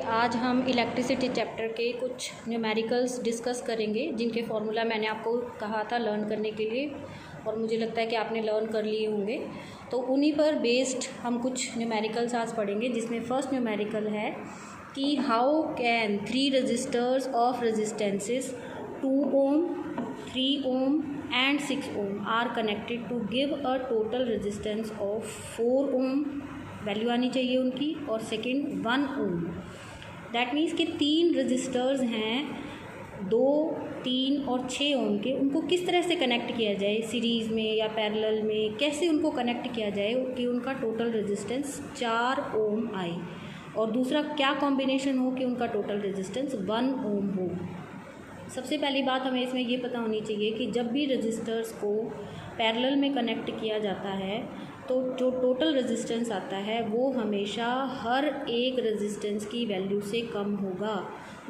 आज हम electricity chapter के कुछ न्यूमेरिकल्स डिस्कस करेंगे जिनके फार्मूला मैंने आपको कहा था लर्न करने के लिए और मुझे लगता है कि आपने लर्न कर लिए होंगे। तो उन्हीं पर बेस्ड हम कुछ न्यूमेरिकल्स आज पढ़ेंगे, जिसमें फर्स्ट न्यूमेरिकल है कि how can 3 resistors of resistances 2 ohm, 3 ohm and 6 ohm are connected to give a total resistance of 4 ohm, value आनी चाहिए उनकी, और सेकंड 1 ओम। दैट मीन्स कि 3 रजिस्टर्स हैं 2, 3 और 6 ओम के, उनको किस तरह से कनेक्ट किया जाए, सीरीज़ में या पैरेलल में, कैसे उनको कनेक्ट किया जाए कि उनका टोटल रेजिस्टेंस 4 ओम आए, और दूसरा क्या कॉम्बिनेशन हो कि उनका टोटल रेजिस्टेंस 1 ओम हो। सबसे पहली बात हमें इसमें ये पता होनी चाहिए कि जब भी रजिस्टर्स को पैरेलल में कनेक्ट किया जाता है तो जो टोटल रेजिस्टेंस आता है वो हमेशा हर एक रेजिस्टेंस की वैल्यू से कम होगा,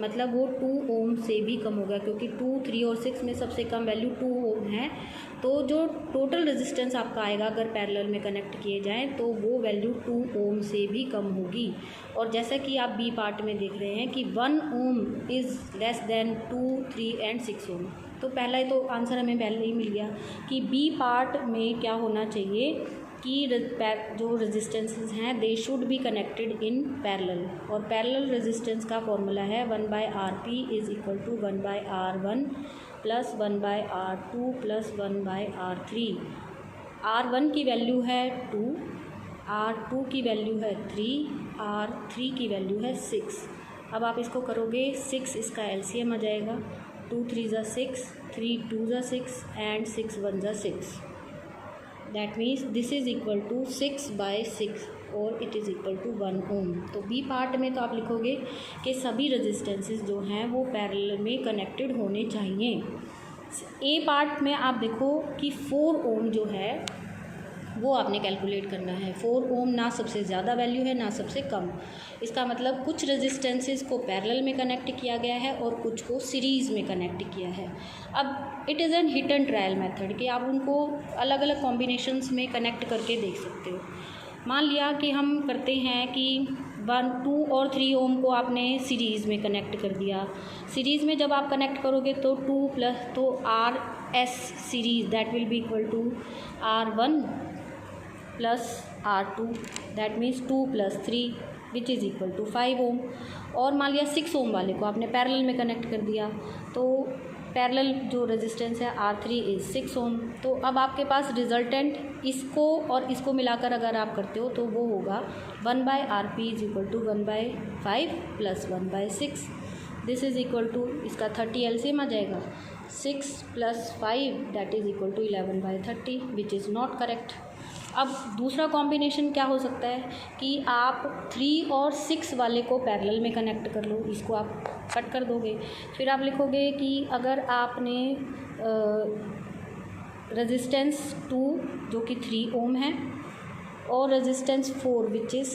मतलब वो 2 ओम से भी कम होगा, क्योंकि 2, 3 और 6 में सबसे कम वैल्यू 2 ओम है। तो जो टोटल रेजिस्टेंस आपका आएगा अगर पैरेलल में कनेक्ट किए जाएं तो वो वैल्यू 2 ओम से भी कम होगी। और जैसा कि आप बी पार्ट में देख रहे हैं कि 1 ओम इज़ लेस देन 2, 3 एंड 6 ओम। तो पहला तो आंसर हमें पहले ही मिल गया कि बी पार्ट में क्या होना चाहिए कि जो रेजिस्टेंसेस हैं they should be connected in parallel, और पैरेलल रेजिस्टेंस का फॉर्मूला है 1/Rp is equal to 1/R1 plus 1/R2 plus 1/R3। R1 की वैल्यू है 2, R2 की वैल्यू है 3, R3 की वैल्यू है 6। अब आप इसको करोगे 6 इसका एलसीएम आ जाएगा, 2 3 ज़ा 6, 3 2 ज़ा 6 एंड 6 1 ज़ा 6। That means this is equal to 6/6 और it is equal to 1 ohm. तो बी पार्ट में तो आप लिखोगे कि सभी रेजिस्टेंसेस जो हैं वो पैरेलल में कनेक्टेड होने चाहिए। ए पार्ट में आप देखो कि 4 ओम जो है वो आपने कैलकुलेट करना है। 4 ओम ना सबसे ज़्यादा वैल्यू है ना सबसे कम। इसका मतलब कुछ रेजिस्टेंसेस को पैरेलल में कनेक्ट किया गया है और कुछ को सीरीज़ में कनेक्ट किया है। अब it is an hit and trial method कि आप उनको अलग अलग कॉम्बिनेशंस में कनेक्ट करके देख सकते हो। मान लिया कि हम करते हैं कि 1, 2 और 3 ओम को आपने सीरीज़ में कनेक्ट कर दिया। सीरीज़ में जब आप कनेक्ट करोगे तो 2 प्लस तो RS series that will be equal to R1 plus R2, that means 2 + 3 which is equal to 5 ohm. और मान लिया 6 ओम वाले को आपने पैरेलल में कनेक्ट कर दिया, तो पैरेलल जो रेजिस्टेंस है R3 इज़ 6 ओम। तो अब आपके पास रिजल्टेंट इसको और इसको मिलाकर अगर आप करते हो तो वो होगा 1/Rp is equal to 1/5 plus 1/6। This is equal to इसका 30 एलसीएम आ जाएगा, 6 + 5 that is equal to 11/30 which is not correct. अब दूसरा कॉम्बिनेशन क्या हो सकता है कि आप 3 और 6 वाले को पैरेलल में कनेक्ट कर लो, इसको आप कट कर दोगे। फिर आप लिखोगे कि अगर आपने रेजिस्टेंस 2 जो कि 3 ओम है और resistance 4 which is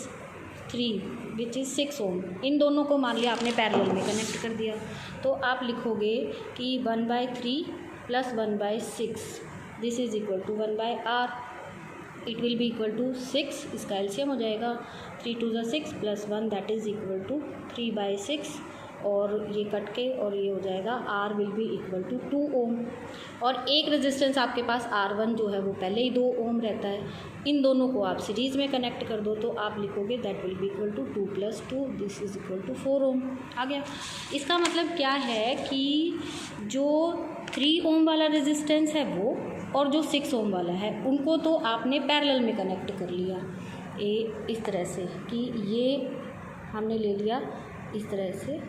3 which is 6 ohm, इन दोनों को मान लिया आपने पैरेलल में कनेक्ट कर दिया, तो आप लिखोगे कि 1/3 plus 1/6 this is equal to 1/R। It will be equal to 6, इसका एलसीएम हो जाएगा, 3 2 ज़ा 6 plus 1 that is equal to 3/6, और ये कट के और ये हो जाएगा R will be equal to 2 ohm. और एक रेजिस्टेंस आपके पास R1 जो है वो पहले ही 2 ओम रहता है, इन दोनों को आप सीरीज़ में कनेक्ट कर दो तो आप लिखोगे that will be equal to 2 + 2 this is equal to 4 ohm. आ गया। इसका मतलब क्या है कि जो 3 ओम वाला रेजिस्टेंस है वो और जो 6 ओम वाला है उनको तो आपने पैरेलल में कनेक्ट कर लिया इस तरह से कि ये हमने ले लिया इस तरह से,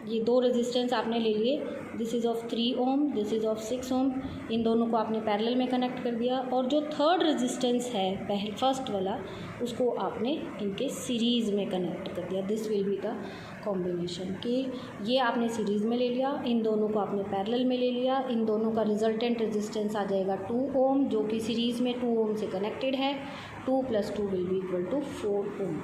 ये 2 रेजिस्टेंस आपने ले लिए, this is of 3 ohm, this is of 6 ohm, इन दोनों को आपने पैरेलल में कनेक्ट कर दिया, और जो थर्ड रेजिस्टेंस है फर्स्ट वाला उसको आपने इनके सीरीज़ में कनेक्ट कर दिया। This will be the combination कि ये आपने सीरीज़ में ले लिया, इन दोनों को आपने पैरेलल में ले लिया, इन दोनों का रिजल्टेंट रेजिस्टेंस आ जाएगा 2 ओम जो कि सीरीज़ में 2 ओम से कनेक्टेड है, 2 + 2 will be equal to 4 Om.